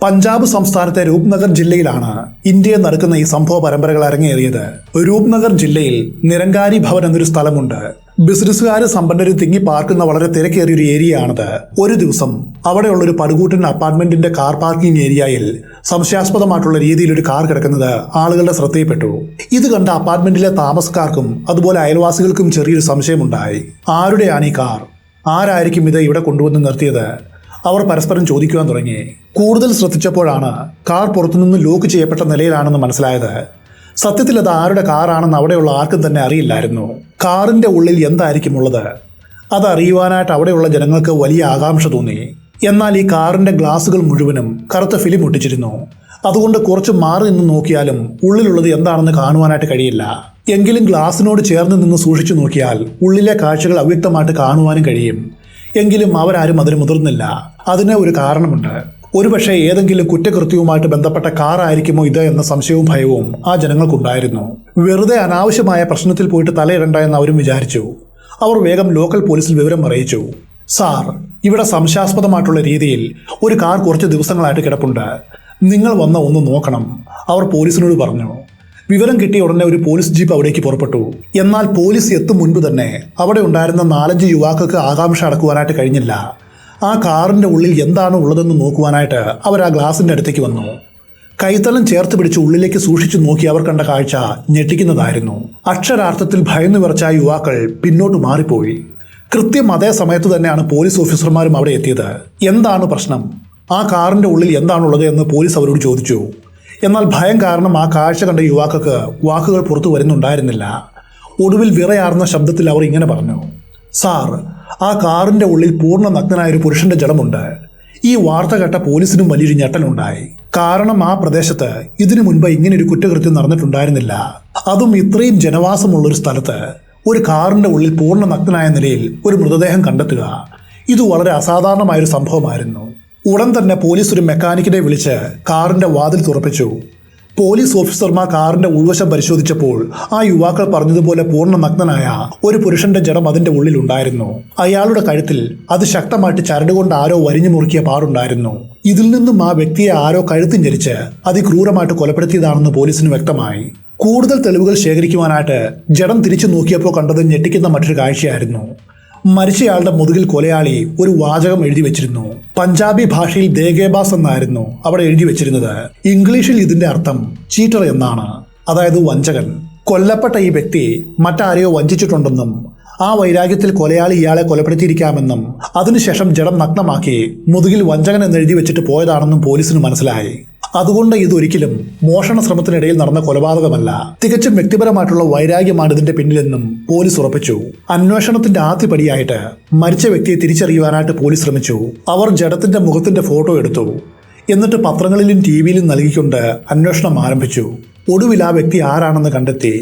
പഞ്ചാബ് സംസ്ഥാനത്തെ രൂപ്നഗർ ജില്ലയിലാണ് ഇന്ത്യയിൽ നടക്കുന്ന ഈ സംഭവ പരമ്പരകൾ അരങ്ങേറിയത്. രൂപ്നഗർ ജില്ലയിൽ നിരങ്കാരി ഭവൻ എന്നൊരു സ്ഥലമുണ്ട്. ബിസിനസ്സുകാരും സമ്പന്നരും തിങ്ങി പാർക്കുന്ന വളരെ തിരക്കേറിയ ഒരു ഏരിയയാണത്. ഒരു ദിവസം അവിടെയുള്ള ഒരു പടുകൂട്ടൻ അപ്പാർട്ട്മെന്റിന്റെ കാർ പാർക്കിംഗ് ഏരിയയിൽ സംശയാസ്പദമായിട്ടുള്ള രീതിയിൽ ഒരു കാർ കിടക്കുന്നത് ആളുകളുടെ ശ്രദ്ധയിൽപ്പെട്ടു. ഇത് കണ്ട അപ്പാർട്ട്മെന്റിലെ താമസക്കാർക്കും അതുപോലെ അയൽവാസികൾക്കും ചെറിയൊരു സംശയമുണ്ടായി. ആരുടെയാണ് ഈ കാർ? ആരായിരിക്കും ഇത് ഇവിടെ കൊണ്ടുവന്ന് നിർത്തിയത്? അവർ പരസ്പരം ചോദിക്കുവാൻ തുടങ്ങി. കൂടുതൽ ശ്രദ്ധിച്ചപ്പോഴാണ് കാർ പുറത്തുനിന്ന് ലോക്ക് ചെയ്യപ്പെട്ട നിലയിലാണെന്ന് മനസ്സിലായത്. സത്യത്തിൽ അത് ആരുടെ കാറാണെന്ന് അവിടെയുള്ള ആർക്കും തന്നെ അറിയില്ലായിരുന്നു. കാറിന്റെ ഉള്ളിൽ എന്തായിരിക്കും ഉള്ളത്? അതറിയുവാനായിട്ട് അവിടെയുള്ള ജനങ്ങൾക്ക് വലിയ ആകാംക്ഷ തോന്നി. എന്നാൽ ഈ കാറിന്റെ ഗ്ലാസുകൾ മുഴുവനും കറുത്ത ഫിലിം ഒട്ടിച്ചിരുന്നു. അതുകൊണ്ട് കുറച്ച് മാറി നിന്ന് നോക്കിയാലും ഉള്ളിലുള്ളത് എന്താണെന്ന് കാണുവാനായിട്ട് കഴിയില്ല. എങ്കിലും ഗ്ലാസിനോട് ചേർന്ന് നിന്ന് സൂക്ഷിച്ചു നോക്കിയാൽ ഉള്ളിലെ കാഴ്ചകൾ അവ്യക്തമായിട്ട് കാണുവാനും കഴിയും. എങ്കിലും അവരാരും അതിന് മുതിർന്നില്ല. അതിന് ഒരു കാരണമുണ്ട്. ഒരുപക്ഷെ ഏതെങ്കിലും കുറ്റകൃത്യവുമായിട്ട് ബന്ധപ്പെട്ട കാർ ആയിരിക്കുമോ ഇത് എന്ന സംശയവും ഭയവും ആ ജനങ്ങൾക്കുണ്ടായിരുന്നു. വെറുതെ അനാവശ്യമായ പ്രശ്നത്തിൽ പോയിട്ട് തലയിടണ്ട എന്ന് അവരും വിചാരിച്ചു. അവർ വേഗം ലോക്കൽ പോലീസിൽ വിവരം അറിയിച്ചു. സാർ, ഇവിടെ സംശയാസ്പദമായിട്ടുള്ള രീതിയിൽ ഒരു കാർ കുറച്ച് ദിവസങ്ങളായിട്ട് കിടപ്പുണ്ട്. നിങ്ങൾ വന്ന് ഒന്ന് നോക്കണം, അവർ പോലീസിനോട് പറഞ്ഞു. വിവരം കിട്ടിയ ഉടനെ ഒരു പോലീസ് ജീപ്പ് അവിടേക്ക് പുറപ്പെട്ടു. എന്നാൽ പോലീസ് എത്തും മുൻപ് തന്നെ അവിടെ ഉണ്ടായിരുന്ന 4-5 യുവാക്കൾക്ക് ആകാംക്ഷ അടക്കുവാനായിട്ട് കഴിഞ്ഞില്ല. ആ കാറിന്റെ ഉള്ളിൽ എന്താണ് ഉള്ളതെന്ന് നോക്കുവാനായിട്ട് അവർ ആ ഗ്ലാസിന്റെ അടുത്തേക്ക് വന്നു. കൈത്തലം ചേർത്ത് പിടിച്ച് ഉള്ളിലേക്ക് സൂക്ഷിച്ചു നോക്കി അവർ കണ്ട കാഴ്ച ഞെട്ടിക്കുന്നതായിരുന്നു. അക്ഷരാർത്ഥത്തിൽ ഭയന്നു വിറച്ച ആ യുവാക്കൾ പിന്നോട്ട് മാറിപ്പോയി. കൃത്യം അതേ സമയത്ത് തന്നെയാണ് പോലീസ് ഓഫീസർമാരും അവിടെ എത്തിയത്. എന്താണ് പ്രശ്നം? ആ കാറിന്റെ ഉള്ളിൽ എന്താണുള്ളത് എന്ന് പോലീസ് അവരോട് ചോദിച്ചു. എന്നാൽ ഭയം കാരണം ആ കാഴ്ച കണ്ട യുവാക്കൾക്ക് വാക്കുകൾ പുറത്തു വരുന്നുണ്ടായിരുന്നില്ല. ഒടുവിൽ വിറയാർന്ന ശബ്ദത്തിൽ അവർ ഇങ്ങനെ പറഞ്ഞു. സാർ, ആ കാറിന്റെ ഉള്ളിൽ പൂർണ്ണ നഗ്നനായ ഒരു പുരുഷന്റെ ജഡമുണ്ട്. ഈ വാർത്ത കേട്ട പോലീസിനും വലിയൊരു ഞെട്ടലുണ്ടായി. കാരണം ആ പ്രദേശത്ത് ഇതിനു മുൻപ് ഇങ്ങനൊരു കുറ്റകൃത്യം നടന്നിട്ടുണ്ടായിരുന്നില്ല. അതും ഇത്രയും ജനവാസമുള്ളൊരു സ്ഥലത്ത് ഒരു കാറിന്റെ ഉള്ളിൽ പൂർണ്ണ നഗ്നനായ നിലയിൽ ഒരു മൃതദേഹം കണ്ടെത്തുക, ഇത് വളരെ അസാധാരണമായൊരു സംഭവമായിരുന്നു. ഉടൻ തന്നെ പോലീസ് ഒരു മെക്കാനിക്കിനെ വിളിച്ച് കാറിന്റെ വാതിൽ തുറപ്പിച്ചു. പോലീസ് ഓഫീസർമാർ കാറിന്റെ ഉൾവശം പരിശോധിച്ചപ്പോൾ ആ യുവാക്കൾ പറഞ്ഞതുപോലെ പൂർണ്ണ നഗ്നനായ ഒരു പുരുഷന്റെ ജഡം അതിന്റെ ഉള്ളിൽ ഉണ്ടായിരുന്നു. അയാളുടെ കഴുത്തിൽ അതിശക്തമായിട്ട് ചരടുകൊണ്ട് ആരോ വരിഞ്ഞു മുറുക്കിയ പാടുണ്ടായിരുന്നു. ഇതിൽ നിന്നും ആ വ്യക്തിയെ ആരോ കഴുത്തിൽ ഞെരിച്ച് അതിക്രൂരമായിട്ട് കൊലപ്പെടുത്തിയതാണെന്ന് പോലീസിന് വ്യക്തമായി. കൂടുതൽ തെളിവുകൾ ശേഖരിക്കുവാനായിട്ട് ജഡം തിരിച്ചു നോക്കിയപ്പോൾ കണ്ടത് ഞെട്ടിക്കുന്ന മറ്റൊരു കാഴ്ചയായിരുന്നു. മരിച്ചയാളുടെ മുതുകിൽ കൊലയാളി ഒരു വാചകം എഴുതി വെച്ചിരുന്നു. പഞ്ചാബി ഭാഷയിൽ ദേഗേബാസ് എന്നായിരുന്നു അവിടെ എഴുതി വെച്ചിരുന്നത്. ഇംഗ്ലീഷിൽ ഇതിന്റെ അർത്ഥം ചീറ്റർ എന്നാണ്, അതായത് വഞ്ചകൻ. കൊല്ലപ്പെട്ട ഈ വ്യക്തി മറ്റാരെയോ വഞ്ചിച്ചിട്ടുണ്ടെന്നും ആ വൈരാഗ്യത്തിൽ കൊലയാളി ഇയാളെ കൊലപ്പെടുത്തിയിരിക്കാമെന്നും അതിനുശേഷം ജഡം നഗ്നമാക്കി മുതുകിൽ വഞ്ചകൻ എന്നെഴുതി വെച്ചിട്ട് പോയതാണെന്നും പോലീസിന് മനസ്സിലായി. അതുകൊണ്ട് ഇതൊരിക്കലും മോഷണ ശ്രമത്തിനിടയിൽ നടന്ന കൊലപാതകമല്ല, തികച്ചും വ്യക്തിപരമായിട്ടുള്ള വൈരാഗ്യമാണ് ഇതിന്റെ പിന്നിലെന്നും പോലീസ് ഉറപ്പിച്ചു. അന്വേഷണത്തിന്റെ ആദ്യപടിയായിട്ട് മരിച്ച വ്യക്തിയെ തിരിച്ചറിയുവാനായിട്ട് പോലീസ് ശ്രമിച്ചു. അവർ ജഡത്തിന്റെ മുഖത്തിന്റെ ഫോട്ടോ എടുത്തു. എന്നിട്ട് പത്രങ്ങളിലും ടിവിയിലും നൽകിക്കൊണ്ട് അന്വേഷണം ആരംഭിച്ചു. ഒടുവിൽ ആ വ്യക്തി ആരാണെന്ന് കണ്ടെത്തി.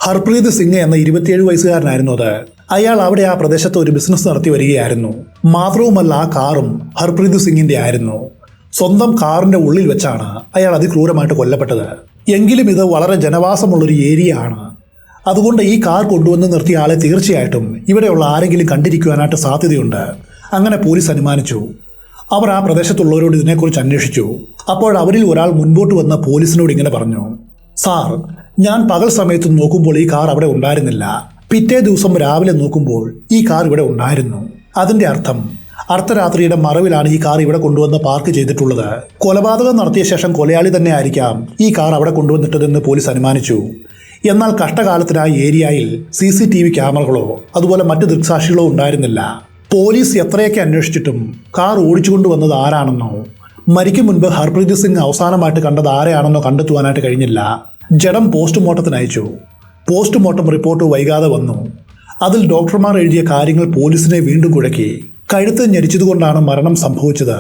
ഹർപ്രീത് സിംഗ് എന്ന 27 വയസ്സുകാരനായിരുന്നു അത്. അയാൾ അവിടെ ആ പ്രദേശത്ത് ഒരു ബിസിനസ് നടത്തി വരികയായിരുന്നു. മാത്രവുമല്ല, ആ കാറും ഹർപ്രീത് സിംഗിന്റെ ആയിരുന്നു. സ്വന്തം കാറിന്റെ ഉള്ളിൽ വെച്ചാണ് അയാൾ അതിക്രൂരമായിട്ട് കൊല്ലപ്പെട്ടത്. എങ്കിലും ഇത് വളരെ ജനവാസമുള്ളൊരു ഏരിയ ആണ്. അതുകൊണ്ട് ഈ കാർ കൊണ്ടുവന്ന് നിർത്തിയ ആളെ തീർച്ചയായിട്ടും ഇവിടെയുള്ള ആരെങ്കിലും കണ്ടിരിക്കുവാനായിട്ട് സാധ്യതയുണ്ട്. അങ്ങനെ പോലീസ് അനുമാനിച്ചു. അവർ ആ പ്രദേശത്തുള്ളവരോട് ഇതിനെക്കുറിച്ച് അന്വേഷിച്ചു. അപ്പോൾ അവരിൽ ഒരാൾ മുൻപോട്ട് വന്ന പോലീസിനോട് ഇങ്ങനെ പറഞ്ഞു. സാർ, ഞാൻ പകൽ സമയത്ത് നോക്കുമ്പോൾ ഈ കാർ അവിടെ ഉണ്ടായിരുന്നില്ല. പിറ്റേ ദിവസം രാവിലെ നോക്കുമ്പോൾ ഈ കാർ ഇവിടെ ഉണ്ടായിരുന്നു. അതിന്റെ അർത്ഥം അർദ്ധരാത്രിയുടെ മറവിലാണ് ഈ കാർ ഇവിടെ കൊണ്ടുവന്ന് പാർക്ക് ചെയ്തിട്ടുള്ളത്. കൊലപാതകം നടത്തിയ ശേഷം കൊലയാളി തന്നെ ആയിരിക്കാം ഈ കാർ അവിടെ കൊണ്ടുവന്നിട്ടതെന്ന് പോലീസ് അനുമാനിച്ചു. എന്നാൽ കഷ്ടകാലത്തിന് ആ ഏരിയയിൽ CCTV ക്യാമറകളോ അതുപോലെ മറ്റ് ദൃക്സാക്ഷികളോ ഉണ്ടായിരുന്നില്ല. പോലീസ് എത്രയൊക്കെ അന്വേഷിച്ചിട്ടും കാർ ഓടിച്ചുകൊണ്ടുവന്നത് ആരാണെന്നോ മരിക്കും മുൻപ് ഹർപ്രീത് സിംഗ് അവസാനമായിട്ട് കണ്ടത് ആരെയാണെന്നോ കണ്ടെത്തുവാനായിട്ട് കഴിഞ്ഞില്ല. ജഡം പോസ്റ്റ്മോർട്ടത്തിന് അയച്ചു. പോസ്റ്റ്മോർട്ടം റിപ്പോർട്ട് വൈകാതെ വന്നു. അതിൽ ഡോക്ടർമാർ എഴുതിയ കാര്യങ്ങൾ പോലീസിനെ വീണ്ടും കുഴക്കി. കഴുത്ത് ഞെരിച്ചതുകൊണ്ടാണ് മരണം സംഭവിച്ചത്.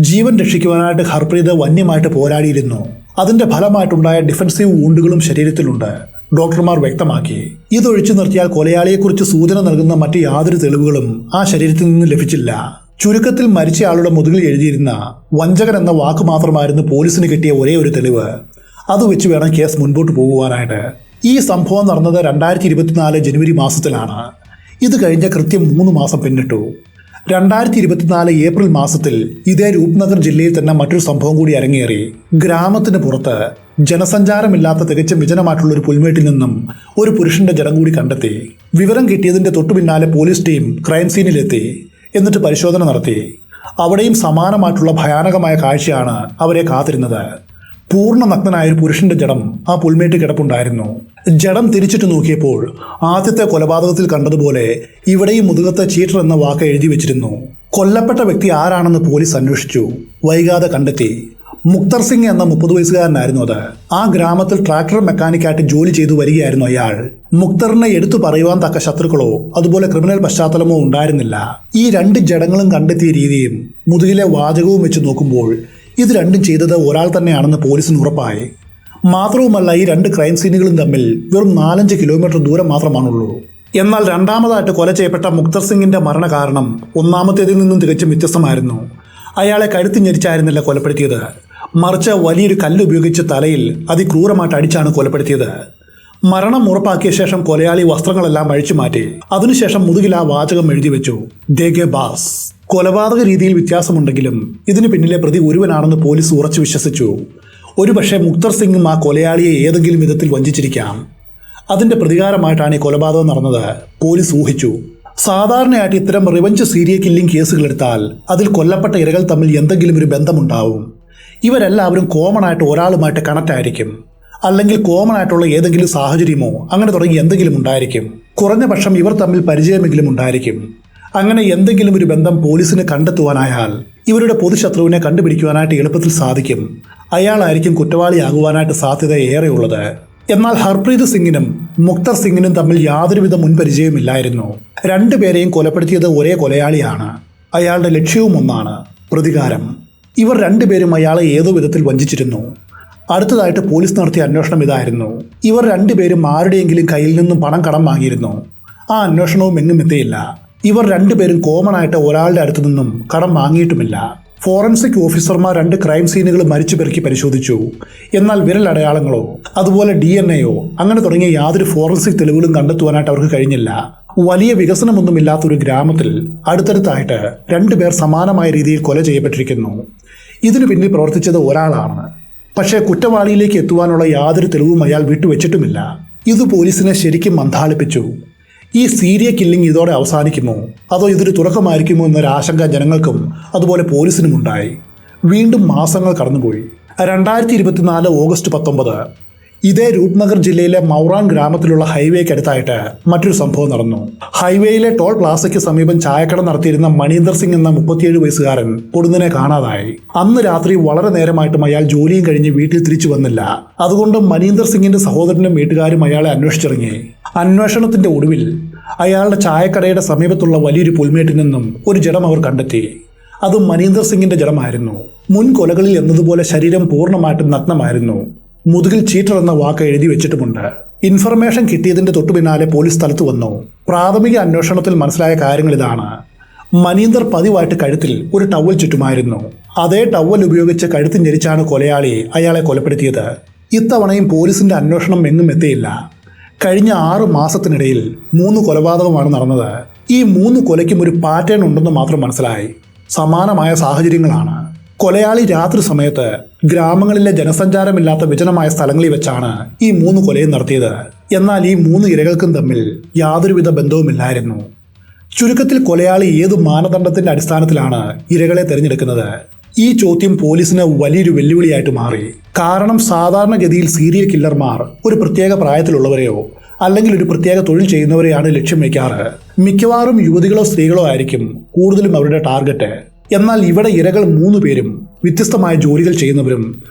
ജീവൻ രക്ഷിക്കുവാനായിട്ട് ഹർപ്രീത് വന്യമായിട്ട് പോരാടിയിരുന്നു. അതിന്റെ ഫലമായിട്ടുണ്ടായ ഡിഫൻസീവ് വൂണ്ടുകളും ശരീരത്തിലുണ്ട്, ഡോക്ടർമാർ വ്യക്തമാക്കി. ഇതൊഴിച്ചു നിർത്തിയാൽ കൊലയാളിയെക്കുറിച്ച് സൂചന നൽകുന്ന മറ്റ് യാതൊരു തെളിവുകളും ആ ശരീരത്തിൽ നിന്ന് ലഭിച്ചില്ല. ചുരുക്കത്തിൽ മരിച്ചയാളുടെ മുതുകിൽ എഴുതിയിരുന്ന വഞ്ചകൻ എന്ന വാക്ക് മാത്രമായിരുന്നു പോലീസിന് കിട്ടിയ ഒരേ ഒരു തെളിവ്. അത് വെച്ച് വേണം കേസ് മുൻപോട്ട് പോകുവാനായിട്ട്. ഈ സംഭവം നടന്നത് 2024 ജനുവരി മാസത്തിലാണ്. ഇത് കഴിഞ്ഞ കൃത്യം 3 മാസം പിന്നിട്ടു. 2024 ഏപ്രിൽ മാസത്തിൽ ഇതേ രൂപ്നഗർ ജില്ലയിൽ തന്നെ മറ്റൊരു സംഭവം കൂടി അരങ്ങേറി. ഗ്രാമത്തിന് പുറത്ത് ജനസഞ്ചാരമില്ലാത്ത തികച്ചും വിജനമായിട്ടുള്ള ഒരു പുൽമേട്ടിൽ നിന്നും ഒരു പുരുഷന്റെ ജഡം കൂടി കണ്ടെത്തി. വിവരം കിട്ടിയതിന്റെ തൊട്ടു പിന്നാലെ പോലീസ് ടീം ക്രൈം സീനിലെത്തി. എന്നിട്ട് പരിശോധന നടത്തി. അവിടെയും സമാനമായിട്ടുള്ള ഭയാനകമായ കാഴ്ചയാണ് അവരെ കാത്തിരുന്നത്. പൂർണ്ണ നഗ്നനായ ഒരു പുരുഷന്റെ ജഡം ആ പുൽമേട്ട് കിടപ്പുണ്ടായിരുന്നു. ജഡം തിരിച്ചിട്ട് നോക്കിയപ്പോൾ ആദ്യത്തെ കൊലപാതകത്തിൽ കണ്ടതുപോലെ ഇവിടെയും മുതുകത്ത് ചീറ്റർ എന്ന വാക്ക് എഴുതി വെച്ചിരുന്നു. കൊല്ലപ്പെട്ട വ്യക്തി ആരാണെന്ന് പോലീസ് അന്വേഷിച്ചു. വൈകാതെ കണ്ടെത്തി. മുക്തർ സിംഗ് എന്ന 30 വയസ്സുകാരനായിരുന്നു അത്. ആ ഗ്രാമത്തിൽ ട്രാക്ടർ മെക്കാനിക്കായിട്ട് ജോലി ചെയ്തു വരികയായിരുന്നു അയാൾ. മുക്തറിനെ എടുത്തു പറയുവാൻ തക്ക ശത്രുക്കളോ അതുപോലെ ക്രിമിനൽ പശ്ചാത്തലമോ ഉണ്ടായിരുന്നില്ല. ഈ 2 ജഡങ്ങളും കണ്ടെത്തിയ രീതിയും മുതുകിലെ വാചകവും വെച്ച് നോക്കുമ്പോൾ ഇത് രണ്ടും ചെയ്തത് ഒരാൾ തന്നെയാണെന്ന് പോലീസിന് ഉറപ്പായി. മാത്രവുമല്ല, ഈ 2 ക്രൈം സീനുകളും തമ്മിൽ വെറും 4-5 കിലോമീറ്റർ ദൂരം മാത്രമാണുള്ളൂ. എന്നാൽ രണ്ടാമതായിട്ട് കൊല ചെയ്യപ്പെട്ട മുക്തർ സിംഗിന്റെ മരണകാരണം ഒന്നാമത്തേതിൽ നിന്നും തികച്ചും വ്യത്യസ്തമായിരുന്നു. അയാളെ കഴുത്ത് ഞെരിച്ചായിരുന്നില്ല കൊലപ്പെടുത്തിയത്, മറിച്ച് വലിയൊരു കല്ല് ഉപയോഗിച്ച് തലയിൽ അതിക്രൂരമായിട്ട് അടിച്ചാണ് കൊലപ്പെടുത്തിയത്. മരണം ഉറപ്പാക്കിയ ശേഷം കൊലയാളി വസ്ത്രങ്ങളെല്ലാം അഴിച്ചു മാറ്റി. അതിനുശേഷം മുതുകിൽ ആ വാചകം എഴുതി വെച്ചു, ദേഗെ ബാസ്. കൊലപാതക രീതിയിൽ വ്യത്യാസമുണ്ടെങ്കിലും ഇതിന് പിന്നിലെ പ്രതി ഒരുവനാണെന്ന് പോലീസ് ഉറച്ചു വിശ്വസിച്ചു. ഒരുപക്ഷെ മുക്തർ സിംഗും ആ കൊലയാളിയെ ഏതെങ്കിലും വിധത്തിൽ വഞ്ചിച്ചിരിക്കാം. അതിന്റെ പ്രതികാരമായിട്ടാണ് ഈ കൊലപാതകം നടന്നത് പോലീസ് ഊഹിച്ചു. സാധാരണയായിട്ട് ഇത്തരം റിവഞ്ച് സീരിയൽ കില്ലിംഗ് കേസുകൾ എടുത്താൽ അതിൽ കൊല്ലപ്പെട്ട ഇരകൾ തമ്മിൽ എന്തെങ്കിലും ഒരു ബന്ധമുണ്ടാവും. ഇവരെല്ലാവരും കോമൺ ആയിട്ട് ഒരാളുമായിട്ട് കണക്റ്റ് ആയിരിക്കും, അല്ലെങ്കിൽ കോമൺ ആയിട്ടുള്ള ഏതെങ്കിലും സാഹചര്യമോ അങ്ങനെ തുടങ്ങി എന്തെങ്കിലും ഉണ്ടായിരിക്കും. കുറഞ്ഞ പക്ഷം ഇവർ തമ്മിൽ പരിചയമെങ്കിലും ഉണ്ടായിരിക്കും. അങ്ങനെ എന്തെങ്കിലും ഒരു ബന്ധം പോലീസിന് കണ്ടെത്തുവാനായാൽ ഇവരുടെ പൊതുശത്രുവിനെ കണ്ടുപിടിക്കുവാനായിട്ട് എളുപ്പത്തിൽ സാധിക്കും. അയാളായിരിക്കും കുറ്റവാളിയാകുവാനായിട്ട് സാധ്യത ഏറെയുള്ളത്. എന്നാൽ ഹർപ്രീത് സിംഗിനും മുക്തർ സിംഗിനും തമ്മിൽ യാതൊരുവിധ മുൻപരിചയമില്ലായിരുന്നു. 2 പേരെയും കൊലപ്പെടുത്തിയത് ഒരേ കൊലയാളിയാണ്. അയാളുടെ ലക്ഷ്യവും ഒന്നാണ്, പ്രതികാരം. ഇവർ 2 പേരും അയാളെ ഏതോ വിധത്തിൽ വഞ്ചിച്ചിരുന്നു. അടുത്തതായിട്ട് പോലീസ് നടത്തിയ അന്വേഷണം ഇതായിരുന്നു. ഇവർ 2 പേരും ആരുടെയെങ്കിലും കയ്യിൽ നിന്നും പണം കടം വാങ്ങിയിരുന്നു. ആ അന്വേഷണവും എങ്ങും എത്തിയില്ല. ഇവർ 2 പേരും കോമൺ ആയിട്ട് ഒരാളുടെ അടുത്തു നിന്നും കടം വാങ്ങിയിട്ടുമില്ല. ഫോറൻസിക് ഓഫീസർമാർ 2 ക്രൈം സീനുകൾ മരിച്ചു പെറുക്കി പരിശോധിച്ചു. എന്നാൽ വിരലടയാളങ്ങളോ അതുപോലെ DNA അങ്ങനെ തുടങ്ങിയ യാതൊരു ഫോറൻസിക് തെളിവുകളും കണ്ടെത്തുവാനായിട്ട് അവർക്ക് കഴിഞ്ഞില്ല. വലിയ വികസനമൊന്നുമില്ലാത്തൊരു ഗ്രാമത്തിൽ അടുത്തടുത്തായിട്ട് 2 പേർ സമാനമായ രീതിയിൽ കൊല ചെയ്യപ്പെട്ടിരിക്കുന്നു. ഇതിനു പിന്നിൽ പ്രവർത്തിച്ചത് ഒരാളാണ്. പക്ഷേ കുറ്റവാളിയിലേക്ക് എത്തുവാനുള്ള യാതൊരു തെളിവും അയാൾ വിട്ടുവെച്ചിട്ടുമില്ല. ഇത് പോലീസിനെ ശരിക്കും മന്ദാളിപ്പിച്ചു. ഈ സീരിയൽ കില്ലിംഗ് ഇതോടെ അവസാനിക്കുമോ, അതോ ഇതൊരു തുടക്കമായിരിക്കുമോ എന്നൊരു ആശങ്ക ജനങ്ങൾക്കും അതുപോലെ പോലീസിനും ഉണ്ടായി. വീണ്ടും മാസങ്ങൾ കടന്നുപോയി. 2024 ഓഗസ്റ്റ് 19 ഇതേ രൂപ്നഗർ ജില്ലയിലെ മൗറാൻ ഗ്രാമത്തിലുള്ള ഹൈവേക്കടുത്തായിട്ട് മറ്റൊരു സംഭവം നടന്നു. ഹൈവേയിലെ ടോൾ പ്ലാസയ്ക്ക് സമീപം ചായക്കട നടത്തിയിരുന്ന മണീന്ദർ സിംഗ് എന്ന 37 വയസ്സുകാരൻ പൊടുന്നനെ കാണാതായി. അന്ന് രാത്രി വളരെ നേരമായിട്ടും അയാൾ ജോലിയും കഴിഞ്ഞ് വീട്ടിൽ തിരിച്ചു വന്നില്ല. അതുകൊണ്ട് മണീന്ദർ സിംഗിന്റെ സഹോദരനും വീട്ടുകാരും അയാളെ അന്വേഷിച്ചിറങ്ങി. അന്വേഷണത്തിന്റെ ഒടുവിൽ അയാളുടെ ചായക്കടയുടെ സമീപത്തുള്ള വലിയൊരു പുൽമേട്ടിൽ നിന്നും ഒരു ജഡം അവർ കണ്ടെത്തി. അതും മണീന്ദർ സിംഗിന്റെ ജഡമായിരുന്നു. മുൻ കൊലകളിൽ എന്നതുപോലെ ശരീരം പൂർണ്ണമായിട്ടും നഗ്നമായിരുന്നു. മുതുകിൽ ചീറ്റർ എന്ന വാക്ക് എഴുതി വെച്ചിട്ടുമുണ്ട്. ഇൻഫർമേഷൻ കിട്ടിയതിന്റെ തൊട്ടു പിന്നാലെ പോലീസ് സ്ഥലത്ത് വന്നു. പ്രാഥമിക അന്വേഷണത്തിൽ മനസ്സിലായ കാര്യങ്ങൾ ഇതാണ്. മണീന്ദർ പതിവായിട്ട് കഴുത്തിൽ ഒരു ടവൽ ചുറ്റുമായിരുന്നു. അതേ ടവൽ ഉപയോഗിച്ച് കഴുത്ത് ഞെരിച്ചാണ് കൊലയാളി അയാളെ കൊലപ്പെടുത്തിയത്. ഇത്തവണയും പോലീസിന്റെ അന്വേഷണം എങ്ങും എത്തിയില്ല. കഴിഞ്ഞ 6 മാസത്തിനിടയിൽ 3 കൊലപാതകമാണ് നടന്നത്. ഈ 3 കൊലയ്ക്കും ഒരു പാറ്റേൺ ഉണ്ടെന്ന് മാത്രം മനസ്സിലായി. സമാനമായ സാഹചര്യങ്ങളാണ്. കൊലയാളി രാത്രി സമയത്ത് ഗ്രാമങ്ങളിലെ ജനസഞ്ചാരമില്ലാത്ത വിജനമായ സ്ഥലങ്ങളിൽ വെച്ചാണ് ഈ 3 കൊലയും നടത്തിയത്. എന്നാൽ ഈ 3 ഇരകൾക്കും തമ്മിൽ യാതൊരുവിധ ബന്ധവുമില്ലായിരുന്നു. ചുരുക്കത്തിൽ കൊലയാളി ഏതു മാനദണ്ഡത്തിന്റെ അടിസ്ഥാനത്തിലാണ് ഇരകളെ തിരഞ്ഞെടുക്കുന്നത്? ഈ ചോദ്യം പോലീസിന് വലിയൊരു വെല്ലുവിളിയായിട്ട് മാറി. കാരണം സാധാരണഗതിയിൽ സീരിയൽ കില്ലർമാർ ഒരു പ്രത്യേക പ്രായത്തിലുള്ളവരെയോ അല്ലെങ്കിൽ ഒരു പ്രത്യേക തൊഴിൽ ചെയ്യുന്നവരെയാണ് ലക്ഷ്യം വയ്ക്കാറ്. മിക്കവാറും യുവതികളോ സ്ത്രീകളോ ആയിരിക്കും കൂടുതലും അവരുടെ ടാർഗറ്റ്. എന്നാൽ ഇവിടെ ഇരകൾ 3 പേരും വ്യത്യസ്തമായ ജോലികൾ ചെയ്യുന്നവരും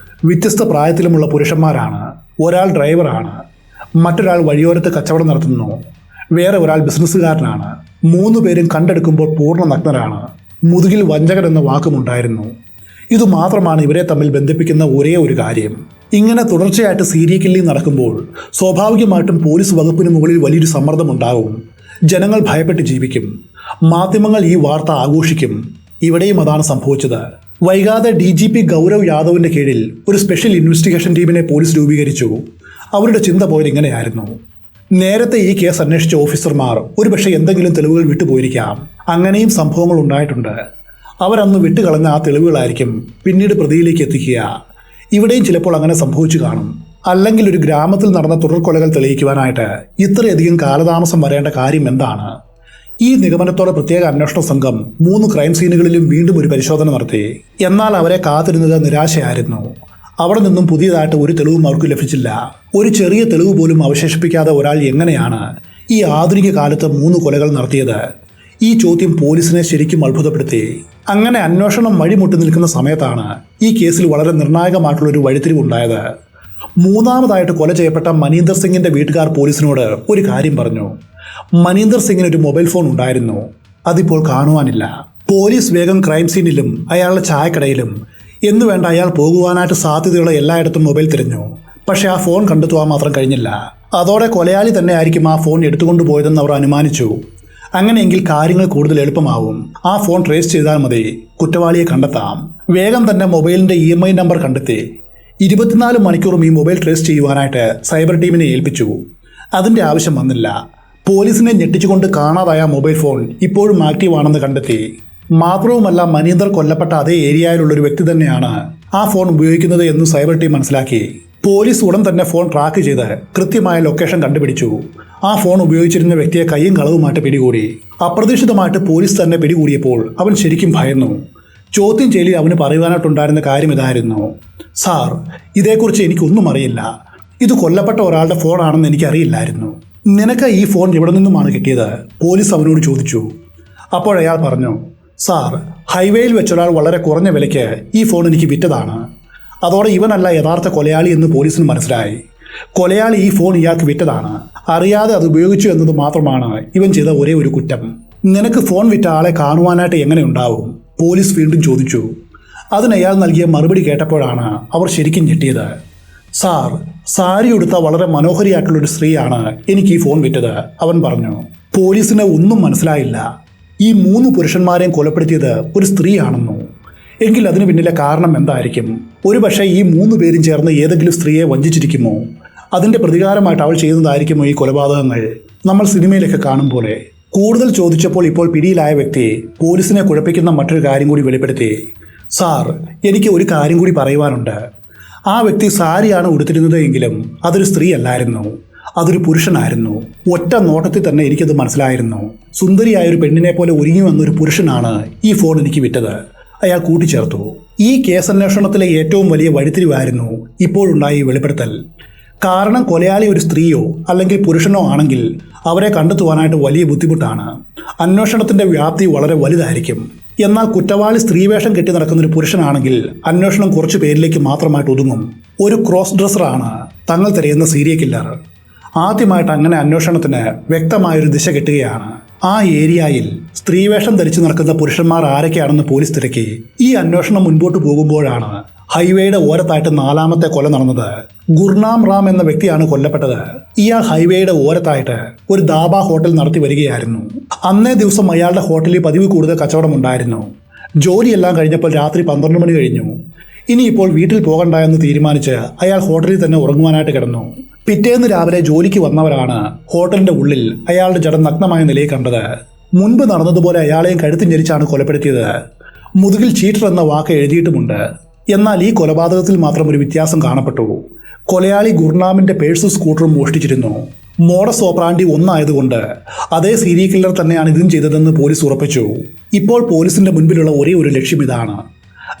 വ്യത്യസ്ത പ്രായത്തിലുമുള്ള പുരുഷന്മാരാണ്. ഒരാൾ ഡ്രൈവറാണ്, മറ്റൊരാൾ വഴിയോരത്ത് കച്ചവടം നടത്തുന്നു, വേറെ ഒരാൾ ബിസിനസ്സുകാരനാണ്. 3 പേരും കണ്ടെടുക്കുമ്പോൾ പൂർണ്ണ നഗ്നരാണ്. മുതുകിൽ വഞ്ചകൻ എന്ന വാക്കുമുണ്ടായിരുന്നു. ഇതുമാത്രമാണ് ഇവരെ തമ്മിൽ ബന്ധിപ്പിക്കുന്ന ഒരേ ഒരു കാര്യം. ഇങ്ങനെ തുടർച്ചയായിട്ട് സീരിയൽ കില്ലിംഗ് നടക്കുമ്പോൾ സ്വാഭാവികമായിട്ടും പോലീസ് വകുപ്പിന് മുകളിൽ വലിയൊരു സമ്മർദ്ദമുണ്ടാകും. ജനങ്ങൾ ഭയപ്പെട്ട് ജീവിക്കും. മാധ്യമങ്ങൾ ഈ വാർത്ത ആഘോഷിക്കും. ഇവിടെയും അതാണ് സംഭവിച്ചത്. വൈകാതെ DGP ഗൗരവ് യാദവിന്റെ കീഴിൽ ഒരു സ്പെഷ്യൽ ഇൻവെസ്റ്റിഗേഷൻ ടീമിനെ പോലീസ് രൂപീകരിച്ചു. അവരുടെ ചിന്ത പോയത് ഇങ്ങനെയായിരുന്നു. നേരത്തെ ഈ കേസ് അന്വേഷിച്ച ഓഫീസർമാർ ഒരുപക്ഷെ എന്തെങ്കിലും തെളിവുകൾ വിട്ടുപോയിരിക്കാം. അങ്ങനെയും സംഭവങ്ങൾ ഉണ്ടായിട്ടുണ്ട്. അവരന്ന് വിട്ടുകളഞ്ഞ ആ തെളിവുകളായിരിക്കും പിന്നീട് പ്രതിയിലേക്ക് എത്തിക്കുക. ഇവിടെയും ചിലപ്പോൾ അങ്ങനെ സംഭവിച്ചു കാണും. അല്ലെങ്കിൽ ഒരു ഗ്രാമത്തിൽ നടന്ന തുടർക്കൊലകൾ തെളിയിക്കുവാനായിട്ട് ഇത്രയധികം കാലതാമസം വരേണ്ട കാര്യം എന്താണ്? ഈ നിഗമനത്തോടെ പ്രത്യേക അന്വേഷണ സംഘം 3 ക്രൈം സീനുകളിലും വീണ്ടും ഒരു പരിശോധന നടത്തി. എന്നാൽ അവരെ കാത്തിരുന്നത് നിരാശയായിരുന്നു. അവിടെ നിന്നും പുതിയതായിട്ട് ഒരു തെളിവും അവർക്ക് ലഭിച്ചില്ല. ഒരു ചെറിയ തെളിവ് പോലും അവശേഷിപ്പിക്കാതെ ഒരാൾ എങ്ങനെയാണ് ഈ ആധുനിക കാലത്ത് 3 കൊലകൾ നടത്തിയത്? ഈ ചോദ്യം പോലീസിനെ ശരിക്കും അത്ഭുതപ്പെടുത്തി. അങ്ങനെ അന്വേഷണം വഴിമുട്ടി നിൽക്കുന്ന സമയത്താണ് ഈ കേസിൽ വളരെ നിർണായകമായിട്ടുള്ളൊരു വഴിത്തിരിവുണ്ടായത്. മൂന്നാമതായിട്ട് കൊല ചെയ്യപ്പെട്ട മനീന്ദർ സിംഗിന്റെ വീട്ടുകാർ പോലീസിനോട് ഒരു കാര്യം പറഞ്ഞു. മനീന്ദർ സിംഗിന് ഒരു മൊബൈൽ ഫോൺ ഉണ്ടായിരുന്നു, അതിപ്പോൾ കാണുവാനില്ല. പോലീസ് വേഗം ക്രൈം സീനിലും അയാളുടെ ചായക്കടയിലും എന്നുവേണ്ട അയാൾ പോകുവാനായിട്ട് സാധ്യതയുള്ള എല്ലായിടത്തും മൊബൈൽ തിരഞ്ഞു. പക്ഷെ ആ ഫോൺ കണ്ടെത്തുവാൻ മാത്രം കഴിഞ്ഞില്ല. അതോടെ കൊലയാളി തന്നെ ആയിരിക്കും ആ ഫോൺ എടുത്തുകൊണ്ട് പോയതെന്ന് അവർ അനുമാനിച്ചു. അങ്ങനെയെങ്കിൽ കാര്യങ്ങൾ കൂടുതൽ എളുപ്പമാവും. ആ ഫോൺ ട്രേസ് ചെയ്താൽ മതി, കുറ്റവാളിയെ കണ്ടെത്താം. വേഗം തന്നെ മൊബൈലിന്റെ EMI നമ്പർ കണ്ടെത്തി 24 മണിക്കൂറും ഈ മൊബൈൽ ട്രേസ് ചെയ്യുവാനായിട്ട് സൈബർ ടീമിനെ ഏൽപ്പിച്ചു. അതിന്റെ ആവശ്യം വന്നില്ല. പോലീസിനെ ഞെട്ടിച്ചുകൊണ്ട് കാണാതായ മൊബൈൽ ഫോൺ ഇപ്പോഴും ആക്റ്റീവാണെന്ന് കണ്ടെത്തി. മാത്രവുമല്ല, മനീന്ദർ കൊല്ലപ്പെട്ട അതേ ഏരിയയിലുള്ള ഒരു വ്യക്തി തന്നെയാണ് ആ ഫോൺ ഉപയോഗിക്കുന്നത് എന്ന് സൈബർ ടീം മനസ്സിലാക്കി. പോലീസ് ഉടൻ തന്നെ ഫോൺ ട്രാക്ക് ചെയ്ത് കൃത്യമായ ലൊക്കേഷൻ കണ്ടുപിടിച്ചു. ആ ഫോൺ ഉപയോഗിച്ചിരുന്ന വ്യക്തിയെ കയ്യും കളവുമായിട്ട് പിടികൂടി. അപ്രതീക്ഷിതമായിട്ട് പോലീസ് തന്നെ പിടികൂടിയപ്പോൾ അവൻ ശരിക്കും ഭയന്നു. ചോദ്യം ചെയ്യലിൽ അവന് പറയുവാനായിട്ടുണ്ടായിരുന്ന കാര്യം ഇതായിരുന്നു: സാർ, ഇതേക്കുറിച്ച് എനിക്കൊന്നും അറിയില്ല. ഇത് കൊല്ലപ്പെട്ട ഒരാളുടെ ഫോണാണെന്ന് എനിക്കറിയില്ലായിരുന്നു. നിനക്ക് ഈ ഫോൺ എവിടെ നിന്നുമാണ് കിട്ടിയത്? പോലീസ് അവനോട് ചോദിച്ചു. അപ്പോഴയാൾ പറഞ്ഞു, സാർ, ഹൈവേയിൽ വെച്ചൊരാൾ വളരെ കുറഞ്ഞ വിലയ്ക്ക് ഈ ഫോൺ എനിക്ക് വിറ്റതാണ്. അതോടെ ഇവനല്ല യഥാർത്ഥ കൊലയാളി എന്ന് പോലീസിന് മനസ്സിലായി. കൊലയാളി ഈ ഫോൺ ഇയാൾക്ക് വിറ്റതാണ്, അറിയാതെ അത് ഉപയോഗിച്ചു എന്നത് മാത്രമാണ് ഇവൻ ചെയ്ത ഒരേ ഒരു കുറ്റം. നിനക്ക് ഫോൺ വിറ്റ ആളെ കാണുവാനായിട്ട് എങ്ങനെ ഉണ്ടാവും? പോലീസ് വീണ്ടും ചോദിച്ചു. അതിനയാൾ നൽകിയ മറുപടി കേട്ടപ്പോഴാണ് അവർ ശരിക്കും ഞെട്ടിയത്. സാർ, സാരി ഉടുത്ത വളരെ മനോഹരിയായിട്ടുള്ളൊരു സ്ത്രീയാണ് എനിക്ക് ഈ ഫോൺ വിറ്റത്, അവൻ പറഞ്ഞു. പോലീസിന് ഒന്നും മനസ്സിലായില്ല. ഈ 3 പുരുഷന്മാരെയും കൊലപ്പെടുത്തിയത് ഒരു സ്ത്രീയാണെന്നോ? എങ്കിൽ അതിന് പിന്നിലെ കാരണം എന്തായിരിക്കും? ഒരുപക്ഷെ ഈ 3 പേരും ചേർന്ന് ഏതെങ്കിലും സ്ത്രീയെ വഞ്ചിച്ചിരിക്കുമോ? അതിന്റെ പ്രതികാരമായിട്ട് അവൾ ചെയ്യുന്നതായിരിക്കുമോ ഈ കൊലപാതകങ്ങൾ? നമ്മൾ സിനിമയിലൊക്കെ കാണും പോലെ. കൂടുതൽ ചോദിച്ചപ്പോൾ ഇപ്പോൾ പിടിയിലായ വ്യക്തി പോലീസിനെ കുഴപ്പിക്കുന്ന മറ്റൊരു കാര്യം കൂടി വെളിപ്പെടുത്തി. സാർ, എനിക്ക് ഒരു കാര്യം കൂടി പറയുവാനുണ്ട്. ആ വ്യക്തി സാരിയാണ് ഉടുത്തിരുന്നത് എങ്കിലും അതൊരു സ്ത്രീ അല്ലായിരുന്നു, അതൊരു പുരുഷനായിരുന്നു. ഒറ്റ നോട്ടത്തിൽ തന്നെ എനിക്കത് മനസ്സിലായിരുന്നു. സുന്ദരിയായൊരു പെണ്ണിനെ പോലെ ഒരുങ്ങി വന്നൊരു പുരുഷനാണ് ഈ ഫോൺ എനിക്ക് വിറ്റത്, അയാൾ കൂട്ടിച്ചേർത്തു. ഈ കേസന്വേഷണത്തിലെ ഏറ്റവും വലിയ വഴിത്തിരിവായിരുന്നു ഇപ്പോഴുണ്ടായ ഈ വെളിപ്പെടുത്തൽ. കാരണം കൊലയാളി ഒരു സ്ത്രീയോ അല്ലെങ്കിൽ പുരുഷനോ ആണെങ്കിൽ അവരെ കണ്ടെത്തുവാനായിട്ട് വലിയ ബുദ്ധിമുട്ടാണ്. അന്വേഷണത്തിന്റെ വ്യാപ്തി വളരെ വലുതായിരിക്കും. എന്നാൽ കുറ്റവാളി സ്ത്രീവേഷം കെട്ടി നടക്കുന്നൊരു പുരുഷനാണെങ്കിൽ അന്വേഷണം കുറച്ചു പേരിലേക്ക് മാത്രമായിട്ട് ഒതുങ്ങും. ഒരു ക്രോസ് ഡ്രസ്സറാണ് തങ്ങൾ തിരയുന്ന സീരിയൽ കില്ലർ. ആദ്യമായിട്ട് അങ്ങനെ അന്വേഷണത്തിന് വ്യക്തമായൊരു ദിശ കിട്ടുകയാണ്. ആ ഏരിയയിൽ സ്ത്രീവേഷം ധരിച്ചു നടക്കുന്ന പുരുഷന്മാർ ആരൊക്കെയാണെന്ന് പോലീസ് തിരക്കി. ഈ അന്വേഷണം മുൻപോട്ട് പോകുമ്പോഴാണ് ഹൈവേയുടെ ഓരത്തായിട്ട് 4ാമത്തെ കൊല നടന്നത്. ഗുർനാം റാം എന്ന വ്യക്തിയാണ് കൊല്ലപ്പെട്ടത്. ഇയാൾ ഹൈവേയുടെ ഓരത്തായിട്ട് ഒരു ദാബ ഹോട്ടൽ നടത്തി വരികയായിരുന്നു. അന്നേ ദിവസം അയാളുടെ ഹോട്ടലിൽ പതിവ് കൂടുതൽ കച്ചവടമുണ്ടായിരുന്നു. ജോലിയെല്ലാം കഴിഞ്ഞപ്പോൾ രാത്രി 12 മണി കഴിഞ്ഞു. ഇനിയിപ്പോൾ വീട്ടിൽ പോകണ്ട എന്ന് തീരുമാനിച്ച് അയാൾ ഹോട്ടലിൽ തന്നെ ഉറങ്ങുവാനായിട്ട് കിടന്നു. പിറ്റേന്ന് രാവിലെ ജോലിക്ക് വന്നവരാണ് ഹോട്ടലിന്റെ ഉള്ളിൽ അയാളുടെ ജഡം നഗ്നമായ നിലയിൽ കണ്ടത്. മുൻപ് നടന്നതുപോലെ അയാളെയും കഴുത്തും ഞെരിച്ചാണ് കൊലപ്പെടുത്തിയത്. മുതുകിൽ ചീറ്റർ എന്ന വാക്ക് എഴുതിയിട്ടുമുണ്ട്. എന്നാൽ ഈ കൊലപാതകത്തിൽ മാത്രം ഒരു വ്യത്യാസം കാണപ്പെട്ടു. കൊലയാളി ഗുർനാമിന്റെ പേഴ്സും സ്കൂട്ടറും മോഷ്ടിച്ചിരുന്നു. മോഡസ് ഓപ്പറാൻഡി ഒന്നായതുകൊണ്ട് അതേ സീരിയൽ കില്ലർ തന്നെയാണ് ഇതും ചെയ്തതെന്ന് പോലീസ് ഉറപ്പിച്ചു. ഇപ്പോൾ പോലീസിന്റെ മുൻപിലുള്ള ഒരേ ഒരു ലക്ഷ്യം ഇതാണ്: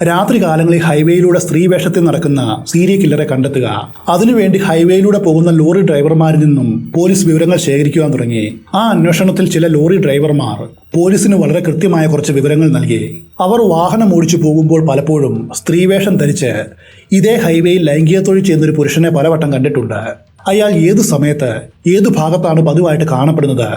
രാത്രി കാലങ്ങളിൽ ഹൈവേയിലൂടെ സ്ത്രീവേഷത്തിൽ നടക്കുന്ന സീരിയൽ കില്ലറെ കണ്ടെത്തുക. അതിനുവേണ്ടി ഹൈവേയിലൂടെ പോകുന്ന ലോറി ഡ്രൈവർമാരിൽ നിന്നും പോലീസ് വിവരങ്ങൾ ശേഖരിക്കുവാൻ തുടങ്ങി. ആ അന്വേഷണത്തിൽ ചില ലോറി ഡ്രൈവർമാർ പോലീസിന് വളരെ കൃത്യമായ കുറച്ച് വിവരങ്ങൾ നൽകി. അവർ വാഹനം ഓടിച്ചു പോകുമ്പോൾ പലപ്പോഴും സ്ത്രീവേഷം ധരിച്ച് ഇതേ ഹൈവേയിൽ ലൈംഗിക തൊഴിൽ ചെയ്യുന്നൊരു പുരുഷനെ പലവട്ടം കണ്ടിട്ടുണ്ട്. അയാൾ ഏതു സമയത്ത് ഏതു ഭാഗത്താണ് പതിവായിട്ട് കാണപ്പെടുന്നത്,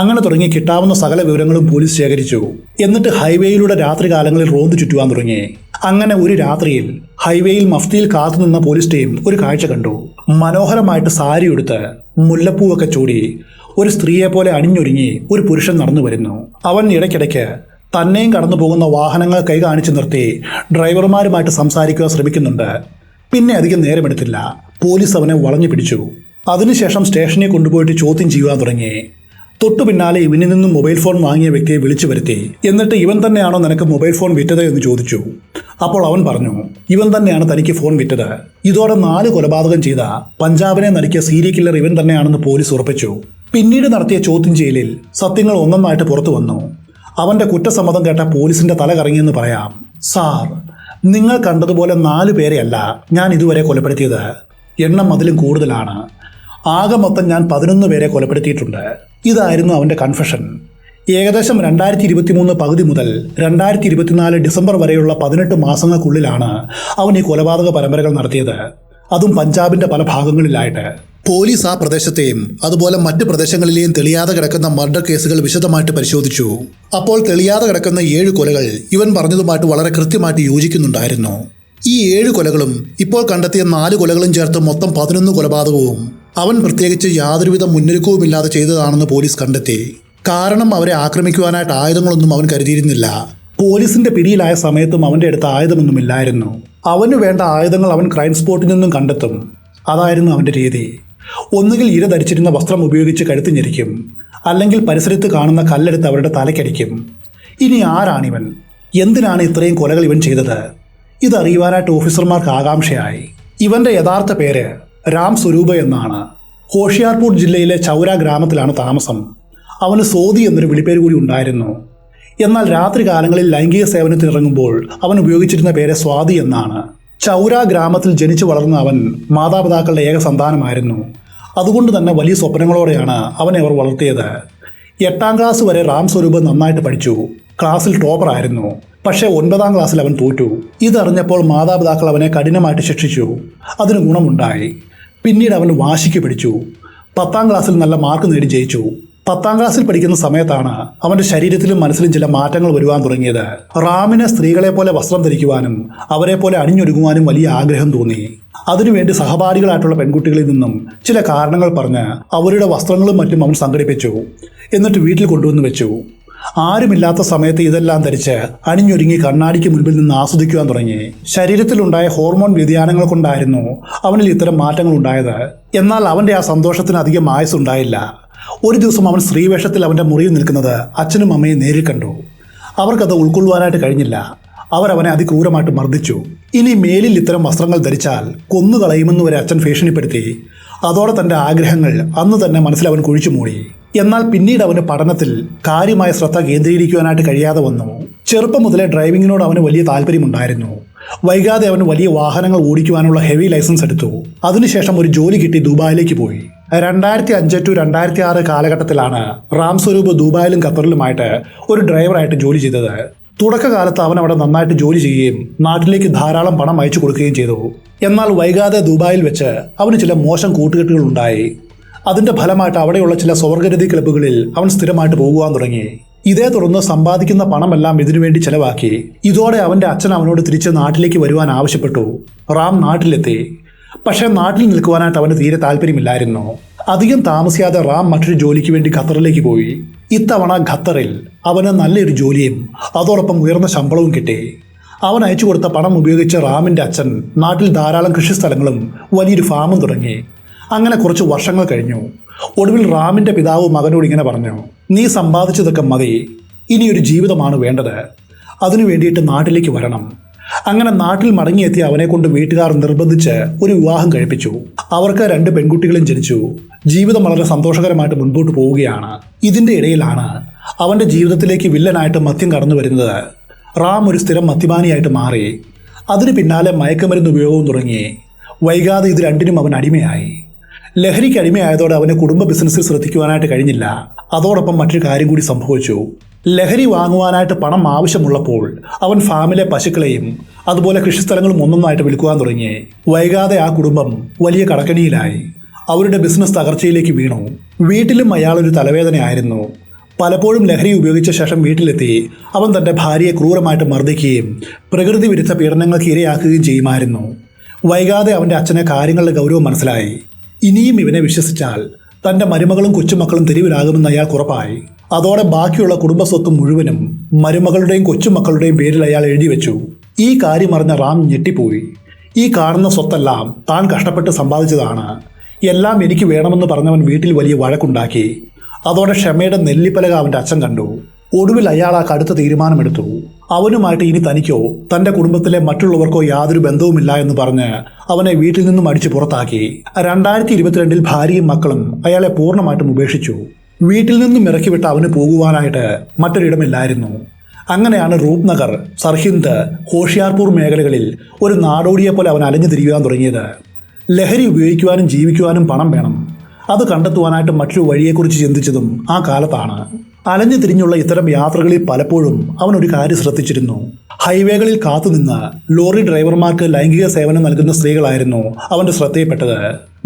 അങ്ങനെ തുടങ്ങി കിട്ടാവുന്ന സകല വിവരങ്ങളും പോലീസ് ശേഖരിച്ചു. എന്നിട്ട് ഹൈവേയിലൂടെ രാത്രികാലങ്ങളിൽ റോന്ത് ചുറ്റുവാൻ തുടങ്ങി. അങ്ങനെ ഒരു രാത്രിയിൽ ഹൈവേയിൽ മഫ്തിയിൽ കാത്തുനിന്ന പോലീസ് ടീം ഒരു കാഴ്ച കണ്ടു. മനോഹരമായിട്ട് സാരി ഉടുത്ത് മുല്ലപ്പൂവൊക്കെ ചൂടി ഒരു സ്ത്രീയെ പോലെ അണിഞ്ഞൊരുങ്ങി ഒരു പുരുഷൻ നടന്നു വരുന്നു. അവൻ ഇടയ്ക്കിടയ്ക്ക് തന്നെയും കടന്നു പോകുന്ന വാഹനങ്ങൾ കൈ കാണിച്ചു നിർത്തി ഡ്രൈവർമാരുമായിട്ട് സംസാരിക്കുവാൻ ശ്രമിക്കുന്നുണ്ട്. പിന്നെ അധികം നേരമെടുത്തില്ല, പോലീസ് അവനെ വളഞ്ഞു പിടിച്ചു. അതിനുശേഷം സ്റ്റേഷനിൽ കൊണ്ടുപോയിട്ട് ചോദ്യം ചെയ്യുവാൻ തുടങ്ങി. തൊട്ടു പിന്നാലെ ഇവനിൽ നിന്നും മൊബൈൽ ഫോൺ വാങ്ങിയ വ്യക്തിയെ വിളിച്ചു വരുത്തി. എന്നിട്ട് ഇവൻ തന്നെയാണോ നിനക്ക് മൊബൈൽ ഫോൺ വിറ്റത് എന്ന് ചോദിച്ചു. അപ്പോൾ അവൻ പറഞ്ഞു ഇവൻ തന്നെയാണ് തനിക്ക് ഫോൺ വിറ്റത്. ഇതോടെ 4 കൊലപാതകം ചെയ്ത പഞ്ചാബിനെ നടുക്കിയ സീരിയൽ കില്ലർ ഇവൻ തന്നെയാണെന്ന് പോലീസ് ഉറപ്പിച്ചു. പിന്നീട് നടത്തിയ ചോദ്യം ചെയ്യലിൽ സത്യങ്ങൾ ഒന്നൊന്നായിട്ട് പുറത്തു വന്നു. അവന്റെ കുറ്റസമ്മതം കേട്ട പോലീസിന്റെ തല കറങ്ങിയെന്ന് പറയാം. സാർ, നിങ്ങൾ കണ്ടതുപോലെ 4 പേരെയല്ല ഞാൻ ഇതുവരെ കൊലപ്പെടുത്തിയത്. എണ്ണം അതിലും കൂടുതലാണ്. ആകെ മൊത്തം ഞാൻ 11 പേരെ കൊലപ്പെടുത്തിയിട്ടുണ്ട്. ഇതായിരുന്നു അവന്റെ കൺഫഷൻ. ഏകദേശം 2023 പകുതി മുതൽ 2024 ഡിസംബർ വരെയുള്ള 18 മാസങ്ങൾക്കുള്ളിലാണ് അവൻ ഈ കൊലപാതക പരമ്പരകൾ നടത്തിയത്. അതും പഞ്ചാബിന്റെ പല ഭാഗങ്ങളിലായിട്ട്. പോലീസ് ആ പ്രദേശത്തെയും അതുപോലെ മറ്റ് പ്രദേശങ്ങളിലെയും തെളിയാതെ കിടക്കുന്ന മർഡർ കേസുകൾ വിശദമായിട്ട് പരിശോധിച്ചു. അപ്പോൾ തെളിയാതെ കിടക്കുന്ന 7 കൊലകൾ ഇവൻ പറഞ്ഞതുമായിട്ട് വളരെ കൃത്യമായിട്ട് യോജിക്കുന്നുണ്ടായിരുന്നു. ഈ 7 കൊലകളും ഇപ്പോൾ കണ്ടെത്തിയ 4 കൊലകളും ചേർത്ത് മൊത്തം 11 കൊലപാതകവും അവൻ പ്രത്യേകിച്ച് യാതൊരുവിധ മുന്നൊരുക്കവുമില്ലാതെ ചെയ്തതാണെന്ന് പോലീസ് കണ്ടെത്തി. കാരണം അവരെ ആക്രമിക്കുവാനായിട്ട് ആയുധങ്ങളൊന്നും അവൻ കരുതിയിരുന്നില്ല. പോലീസിന്റെ പിടിയിലായ സമയത്തും അവന്റെ അടുത്ത് ആയുധമൊന്നുമില്ലായിരുന്നു. അവന് വേണ്ട ആയുധങ്ങൾ അവൻ ക്രൈം സ്പോട്ടിൽ നിന്നും കണ്ടെത്തും. അതായിരുന്നു അവന്റെ രീതി. ഒന്നുകിൽ ഇര ധരിച്ചിരുന്ന വസ്ത്രം ഉപയോഗിച്ച് കഴുത്ത് ഞെരിക്കും, അല്ലെങ്കിൽ പരിസരത്ത് കാണുന്ന കല്ലെടുത്ത് അവരുടെ തലയ്ക്കടിക്കും. ഇനി ആരാണിവൻ? എന്തിനാണ് ഇത്രയും കൊലകൾ ഇവൻ ചെയ്തത്? ഇതറിയുവാനായിട്ട് ഓഫീസർമാർക്ക് ആകാംക്ഷയായി. ഇവന്റെ യഥാർത്ഥ പേര് രാം സ്വരൂപ് എന്നാണ്. ഹോഷിയാർപൂർ ജില്ലയിലെ ചൗര ഗ്രാമത്തിലാണ് താമസം. അവന് സോദി എന്നൊരു വിളിപ്പേര് കൂടി ഉണ്ടായിരുന്നു. എന്നാൽ രാത്രി കാലങ്ങളിൽ ലൈംഗിക സേവനത്തിനിറങ്ങുമ്പോൾ അവൻ ഉപയോഗിച്ചിരുന്ന പേര് സ്വാതി എന്നാണ്. ചൗര ഗ്രാമത്തിൽ ജനിച്ചു വളർന്ന അവൻ മാതാപിതാക്കളുടെ ഏക സന്താനമായിരുന്നു. അതുകൊണ്ട് തന്നെ വലിയ സ്വപ്നങ്ങളോടെയാണ് അവനെ അവർ വളർത്തിയത്. 8ാം ക്ലാസ് വരെ രാം സ്വരൂപ് നന്നായിട്ട് പഠിച്ചു. ക്ലാസ്സിൽ ടോപ്പറായിരുന്നു. പക്ഷേ 9ാം ക്ലാസ്സിൽ അവൻ തോറ്റു. ഇതറിഞ്ഞപ്പോൾ മാതാപിതാക്കൾ അവനെ കഠിനമായിട്ട് ശിക്ഷിച്ചു. അതിന് ഗുണമുണ്ടായി. പിന്നീട് അവൻ വാശിക്ക് പിടിച്ചു. 10ാം ക്ലാസ്സിൽ നല്ല മാർക്ക് നേടി ജയിച്ചു. 10ാം ക്ലാസ്സിൽ പഠിക്കുന്ന സമയത്താണ് അവന്റെ ശരീരത്തിലും മനസ്സിലും ചില മാറ്റങ്ങൾ വരുവാൻ തുടങ്ങിയത്. റാമിന് സ്ത്രീകളെ പോലെ വസ്ത്രം ധരിക്കുവാനും അവരെ പോലെ അണിഞ്ഞൊരുങ്ങുവാനും വലിയ ആഗ്രഹം തോന്നി. അതിനുവേണ്ടി സഹപാഠികളായിട്ടുള്ള പെൺകുട്ടികളിൽ നിന്നും ചില കാരണങ്ങൾ പറഞ്ഞ് അവരുടെ വസ്ത്രങ്ങളും മറ്റും അവൻ സംഘടിപ്പിച്ചു. എന്നിട്ട് വീട്ടിൽ കൊണ്ടുവന്ന് വെച്ചു. ആരുമില്ലാത്ത സമയത്ത് ഇതെല്ലാം ധരിച്ച് അണിഞ്ഞൊരുങ്ങി കണ്ണാടിക്ക് മുൻപിൽ നിന്ന് ആസ്വദിക്കുവാൻ തുടങ്ങി. ശരീരത്തിലുണ്ടായ ഹോർമോൺ വ്യതിയാനങ്ങൾ കൊണ്ടായിരുന്നു അവനിൽ ഇത്തരം മാറ്റങ്ങൾ ഉണ്ടായത്. എന്നാൽ അവന്റെ ആ സന്തോഷത്തിന് അധികം ആയുസ്സുണ്ടായില്ല. ഒരു ദിവസം അവൻ സ്ത്രീവേഷത്തിൽ അവന്റെ മുറിയിൽ നിൽക്കുന്നത് അച്ഛനും അമ്മയും നേരിൽ കണ്ടു. അവർക്കത് ഉൾക്കൊള്ളുവാനായിട്ട് കഴിഞ്ഞില്ല. അവരവനെ അതിക്രൂരമായിട്ട് മർദ്ദിച്ചു. ഇനി മേലിൽ ഇത്തരം വസ്ത്രങ്ങൾ ധരിച്ചാൽ കൊന്നുകളയുമെന്ന് വരെ അച്ഛൻ ഭീഷണിപ്പെടുത്തി. അതോടെ തന്റെ ആഗ്രഹങ്ങൾ അന്ന് തന്നെ മനസ്സിൽ അവൻ കുഴിച്ചു മൂടി. എന്നാൽ പിന്നീട് അവന് പഠനത്തിൽ കാര്യമായ ശ്രദ്ധ കേന്ദ്രീകരിക്കുവാനായിട്ട് കഴിയാതെ വന്നു. ചെറുപ്പം മുതലേ ഡ്രൈവിങ്ങിനോട് അവന് വലിയ താല്പര്യമുണ്ടായിരുന്നു. വൈകാതെ അവന് വലിയ വാഹനങ്ങൾ ഓടിക്കുവാനുള്ള ഹെവി ലൈസൻസ് എടുത്തു. അതിനുശേഷം ഒരു ജോലി കിട്ടി ദുബായിലേക്ക് പോയി. 2005 to 2006 കാലഘട്ടത്തിലാണ് രാം സ്വരൂപ് ദുബായിലും ഖത്തറിലുമായിട്ട് ഒരു ഡ്രൈവറായിട്ട് ജോലി ചെയ്തത്. തുടക്കകാലത്ത് അവൻ അവിടെ നന്നായിട്ട് ജോലി ചെയ്യുകയും നാട്ടിലേക്ക് ധാരാളം പണം അയച്ചു കൊടുക്കുകയും ചെയ്തു. എന്നാൽ വൈകാതെ ദുബായിൽ വെച്ച് അവന് ചില മോശം കൂട്ടുകെട്ടുകൾ ഉണ്ടായി. അതിന്റെ ഫലമായിട്ട് അവിടെയുള്ള ചില സ്വർഗരതി ക്ലബ്ബുകളിൽ അവൻ സ്ഥിരമായിട്ട് പോകുവാൻ തുടങ്ങി. ഇതേ തുടർന്ന് സമ്പാദിക്കുന്ന പണമെല്ലാം ഇതിനുവേണ്ടി ചെലവാക്കി. ഇതോടെ അവന്റെ അച്ഛൻ അവനോട് തിരിച്ച് നാട്ടിലേക്ക് വരുവാൻ ആവശ്യപ്പെട്ടു. റാം നാട്ടിലെത്തി. പക്ഷേ നാട്ടിൽ നിൽക്കുവാനായിട്ട് അവന് തീരെ താല്പര്യമില്ലായിരുന്നു. അധികം താമസിയാതെ റാം മറ്റൊരു ജോലിക്ക് വേണ്ടി ഖത്തറിലേക്ക് പോയി. ഇത്തവണ ഖത്തറിൽ അവന് നല്ലൊരു ജോലിയും അതോടൊപ്പം ഉയർന്ന ശമ്പളവും കിട്ടി. അവൻ അയച്ചു കൊടുത്ത പണം ഉപയോഗിച്ച് റാമിന്റെ അച്ഛൻ നാട്ടിൽ ധാരാളം കൃഷിസ്ഥലങ്ങളും വലിയൊരു ഫാമും തുടങ്ങി. അങ്ങനെ കുറച്ച് വർഷങ്ങൾ കഴിഞ്ഞു. ഒടുവിൽ റാമിന്റെ പിതാവ് മകനോട് ഇങ്ങനെ പറഞ്ഞു, നീ സമ്പാദിച്ചതൊക്കെ മതി, ഇനിയൊരു ജീവിതമാണ് വേണ്ടത്. അതിനു വേണ്ടിയിട്ട് നാട്ടിലേക്ക് വരണം. അങ്ങനെ നാട്ടിൽ മടങ്ങിയെത്തിയ അവനെ കൊണ്ട് വീട്ടുകാർ നിർബന്ധിച്ച് ഒരു വിവാഹം കഴിപ്പിച്ചു. അവർക്ക് 2 പെൺകുട്ടികളും ജനിച്ചു. ജീവിതം വളരെ സന്തോഷകരമായിട്ട് മുൻപോട്ട് പോവുകയാണ്. ഇതിന്റെ ഇടയിലാണ് അവന്റെ ജീവിതത്തിലേക്ക് വില്ലനായിട്ട് മദ്യം കടന്നു വരുന്നത്. റാം ഒരു സ്ഥിരം മദ്യപാനിയായിട്ട് മാറി. അതിന് പിന്നാലെ മയക്കുമരുന്ന് ഉപയോഗവും തുടങ്ങി. വൈകാതെ ഇത് രണ്ടിനും അവൻ അടിമയായി. ലഹരിക്ക് അടിമയായതോടെ അവന് കുടുംബ ബിസിനസ്സിൽ ശ്രദ്ധിക്കുവാനായിട്ട് കഴിഞ്ഞില്ല. അതോടൊപ്പം മറ്റൊരു കാര്യം കൂടി സംഭവിച്ചു. ലഹരി വാങ്ങുവാനായിട്ട് പണം ആവശ്യമുള്ളപ്പോൾ അവൻ ഫാമിലെ പശുക്കളെയും അതുപോലെ കൃഷിസ്ഥലങ്ങളും ഒന്നൊന്നായിട്ട് വിൽക്കുവാൻ തുടങ്ങി. വൈകാതെ ആ കുടുംബം വലിയ കടക്കണിയിലായി. അവരുടെ ബിസിനസ് തകർച്ചയിലേക്ക് വീണു. വീട്ടിലും അയാളൊരു തലവേദനയായിരുന്നു. പലപ്പോഴും ലഹരി ഉപയോഗിച്ച ശേഷം വീട്ടിലെത്തി അവൻ തൻ്റെ ഭാര്യയെ ക്രൂരമായിട്ട് മർദ്ദിക്കുകയും പ്രകൃതി വിരുദ്ധ പീഡനങ്ങൾക്ക് ഇരയാക്കുകയും ചെയ്യുമായിരുന്നു. വൈകാതെ അവൻ്റെ അച്ഛനെ കാര്യങ്ങളുടെ ഗൗരവം മനസ്സിലായി. ഇനിയും ഇവനെ വിശ്വസിച്ചാൽ തൻ്റെ മരുമകളും കൊച്ചുമക്കളും തെരുവിലാകുമെന്ന് അയാൾക്ക് ഉറപ്പായി. അതോടെ ബാക്കിയുള്ള കുടുംബസ്വത്തും മുഴുവനും മരുമകളുടെയും കൊച്ചുമക്കളുടെയും പേരിൽ അയാൾ എഴുതി വെച്ചു. ഈ കാര്യം അറിഞ്ഞ റാം ഞെട്ടിപ്പോയി. ഈ കാണുന്ന സ്വത്തെല്ലാം താൻ കഷ്ടപ്പെട്ട് സമ്പാദിച്ചതാണ്. എല്ലാം എനിക്ക് വേണമെന്ന് പറഞ്ഞവൻ വീട്ടിൽ വലിയ വഴക്കുണ്ടാക്കി. അതോടെ ക്ഷമയുടെ നെല്ലിപ്പലക അവന്റെ അച്ഛൻ കണ്ടു. ഒടുവിൽ അയാൾ ആ കടുത്ത തീരുമാനമെടുത്തു. അവനുമായിട്ട് ഇനി തനിക്കോ തന്റെ കുടുംബത്തിലെ മറ്റുള്ളവർക്കോ യാതൊരു ബന്ധവുമില്ല എന്ന് പറഞ്ഞ് അവനെ വീട്ടിൽ നിന്നും അടിച്ചു പുറത്താക്കി. 2022 ഭാര്യയും മക്കളും അയാളെ പൂർണ്ണമായിട്ടും ഉപേക്ഷിച്ചു. വീട്ടിൽ നിന്നും ഇറക്കിവിട്ട് അവന് പോകുവാനായിട്ട് മറ്റൊരിടമില്ലായിരുന്നു. അങ്ങനെയാണ് റൂപ്നഗർ, സർഹിന്ദ്, ഹോഷിയാർപൂർ മേഖലകളിൽ ഒരു നാടോടിയെ പോലെ അവൻ അലഞ്ഞു തിരിയുവാൻ തുടങ്ങിയത്. ലഹരി ഉപയോഗിക്കുവാനും ജീവിക്കുവാനും പണം വേണം. അത് കണ്ടെത്തുവാനായിട്ട് മറ്റൊരു വഴിയെക്കുറിച്ച് ചിന്തിച്ചതും ആ കാലത്താണ്. അലഞ്ഞു തിരിഞ്ഞുള്ള ഇത്തരം യാത്രകളിൽ പലപ്പോഴും അവൻ ഒരു കാര്യം ശ്രദ്ധിച്ചിരുന്നു. ഹൈവേകളിൽ കാത്തുനിന്ന് ലോറി ഡ്രൈവർമാർക്ക് ലൈംഗിക സേവനം നൽകുന്ന സ്ത്രീകളായിരുന്നു അവന്റെ ശ്രദ്ധയിൽപ്പെട്ടത്.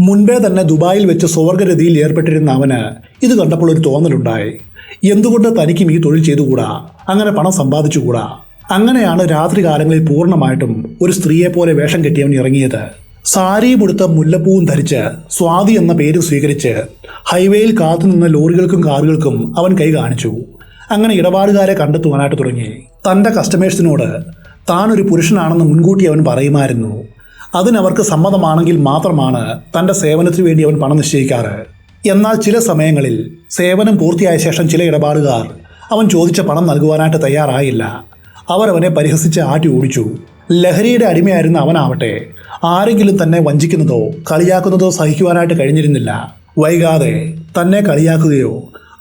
മുൻപേ തന്നെ ദുബായിൽ വെച്ച് സ്വർഗരതിയിൽ ഏർപ്പെട്ടിരുന്ന അവന് ഇത് കണ്ടപ്പോൾ ഒരു തോന്നലുണ്ടായി. എന്തുകൊണ്ട് തനിക്കും ഈ തൊഴിൽ ചെയ്തുകൂടാ, അങ്ങനെ പണം സമ്പാദിച്ചുകൂടാ? അങ്ങനെയാണ് രാത്രികാലങ്ങളിൽ പൂർണ്ണമായിട്ടും ഒരു സ്ത്രീയെപ്പോലെ വേഷം കെട്ടിയവൻ ഇറങ്ങിയത്. സാരിയും ഉടുത്ത മുല്ലപ്പൂവും ധരിച്ച് സ്വാതി എന്ന പേര് സ്വീകരിച്ച് ഹൈവേയിൽ കാത്തുനിന്ന ലോറികൾക്കും കാറുകൾക്കും അവൻ കൈ കാണിച്ചു. അങ്ങനെ ഇടപാടുകാരെ കണ്ടെത്തുവാനായിട്ട് തുടങ്ങി. തൻ്റെ കസ്റ്റമേഴ്സിനോട് താൻ ഒരു പുരുഷനാണെന്ന് മുൻകൂട്ടി അവൻ പറയുമായിരുന്നു. അതിനവർക്ക് സമ്മതമാണെങ്കിൽ മാത്രമാണ് തൻ്റെ സേവനത്തിനു വേണ്ടി അവൻ പണം നിശ്ചയിക്കാറ്. എന്നാൽ ചില സമയങ്ങളിൽ സേവനം പൂർത്തിയായ ശേഷം ചില ഇടപാടുകാർ അവൻ ചോദിച്ച പണം നൽകുവാനായിട്ട് തയ്യാറായില്ല. അവരവനെ പരിഹസിച്ച് ആട്ടി ഓടിച്ചു. ലഹരിയുടെ അടിമയായിരുന്ന അവനാവട്ടെ ആരെങ്കിലും തന്നെ വഞ്ചിക്കുന്നതോ കളിയാക്കുന്നതോ സഹിക്കുവാനായിട്ട് കഴിഞ്ഞിരുന്നില്ല. വൈകാതെ തന്നെ കളിയാക്കുകയോ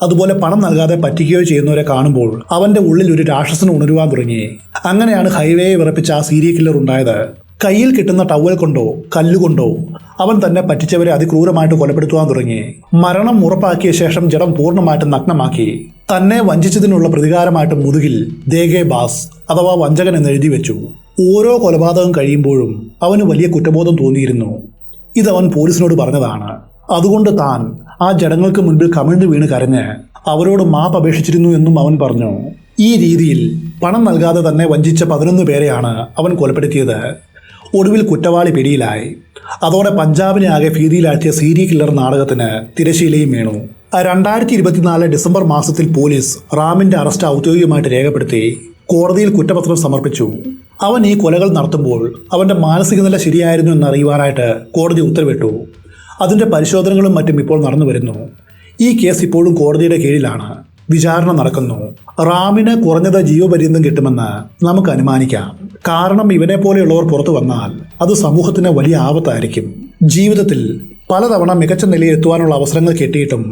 അതുപോലെ പണം നൽകാതെ പറ്റിക്കുകയോ ചെയ്യുന്നവരെ കാണുമ്പോൾ അവന്റെ ഉള്ളിൽ ഒരു രാക്ഷസന് ഉണരുവാൻ തുടങ്ങി. അങ്ങനെയാണ് ഹൈവേയെ വിറപ്പിച്ച ആ സീരിയൽ കില്ലർ ഉണ്ടായത്. കയ്യിൽ കിട്ടുന്ന ടവൽ കൊണ്ടോ കല്ലുകൊണ്ടോ അവൻ തന്നെ പറ്റിച്ചവരെ അതിക്രൂരമായിട്ട് കൊലപ്പെടുത്തുവാൻ തുടങ്ങി. മരണം ഉറപ്പാക്കിയ ശേഷം ജഡം പൂർണ്ണമായിട്ട് നഗ്നമാക്കി തന്നെ വഞ്ചിച്ചതിനുള്ള പ്രതികാരമായിട്ട് മുതുകിൽ ദേഗേ ബാസ് അഥവാ വഞ്ചകൻ എന്ന് എഴുതി വെച്ചു. ഓരോ കൊലപാതകം കഴിയുമ്പോഴും അവന് വലിയ കുറ്റബോധം തോന്നിയിരുന്നു. ഇതവൻ പോലീസിനോട് പറഞ്ഞതാണ്. അതുകൊണ്ട് താൻ ആ ജഡങ്ങൾക്ക് മുൻപിൽ കമിഴ്ന്നു വീണ് കരഞ്ഞ് അവരോട് മാപ്പ് അപേക്ഷിച്ചിരുന്നു എന്നും അവൻ പറഞ്ഞു. ഈ രീതിയിൽ പണം നൽകാതെ തന്നെ വഞ്ചിച്ച 11 പേരെയാണ് അവൻ കൊലപ്പെടുത്തിയത്. ഒടുവിൽ കുറ്റവാളി പിടിയിലായി. അതോടെ പഞ്ചാബിനെ ആകെ ഭീതിയിലാഴ്ത്തിയ സീരിയൽ കില്ലർ നാടകത്തിന് തിരശ്ശീലയും വീണു. 2024 ഡിസംബർ മാസത്തിൽ പോലീസ് റാമിന്റെ അറസ്റ്റ് ഔദ്യോഗികമായിട്ട് രേഖപ്പെടുത്തി കോടതിയിൽ കുറ്റപത്രം സമർപ്പിച്ചു. അവൻ ഈ കൊലകൾ നടത്തുമ്പോൾ അവന്റെ മാനസിക നില ശരിയായിരുന്നു എന്നറിയുവാനായിട്ട് കോടതി ഉത്തരവിട്ടു. അതിന്റെ പരിശോധനകളും മറ്റും ഇപ്പോൾ നടന്നു വരുന്നു. ഈ കേസ് ഇപ്പോഴും കോടതിയുടെ കീഴിലാണ്. വിചാരണ നടക്കുന്നു. റാമിന് കുറഞ്ഞത് ജീവപര്യന്തം കിട്ടുമെന്ന് നമുക്ക് അനുമാനിക്കാം. കാരണം ഇവനെ പോലെയുള്ളവർ പുറത്തു വന്നാൽ അത് സമൂഹത്തിന് വലിയ ആപത്തായിരിക്കും. ജീവിതത്തിൽ പലതവണ മികച്ച നിലയിൽ എത്തുവാനുള്ള അവസരങ്ങൾ കിട്ടിയിട്ടും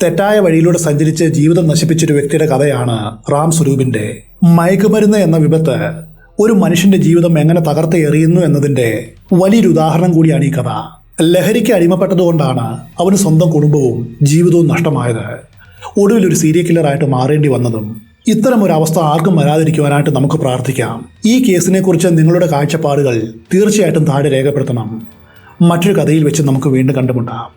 തെറ്റായ വഴിയിലൂടെ സഞ്ചരിച്ച് ജീവിതം നശിപ്പിച്ചൊരു വ്യക്തിയുടെ കഥയാണ് റാം സ്വരൂപിന്റെ. മയക്കുമരുന്ന് എന്ന വിപത്ത് ഒരു മനുഷ്യന്റെ ജീവിതം എങ്ങനെ തകർത്ത് എറിയുന്നു എന്നതിന്റെ വലിയൊരു ഉദാഹരണം കൂടിയാണ് ഈ കഥ. ലഹരിക്ക് അടിമപ്പെട്ടതുകൊണ്ടാണ് അവന് സ്വന്തം കുടുംബവും ജീവിതവും നഷ്ടമായത്. ഒടുവിൽ ഒരു സീരിയൽ കില്ലറായിട്ട് മാറേണ്ടി വന്നതും. ഇത്തരം ഒരു അവസ്ഥ ആർക്കും വരാതിരിക്കുവാനായിട്ട് നമുക്ക് പ്രാർത്ഥിക്കാം. ഈ കേസിനെ കുറിച്ച് നിങ്ങളുടെ കാഴ്ചപ്പാടുകൾ തീർച്ചയായിട്ടും താഴെ രേഖപ്പെടുത്തണം. മറ്റൊരു കഥയിൽ വെച്ച് നമുക്ക് വീണ്ടും കണ്ടുമുട്ടാം.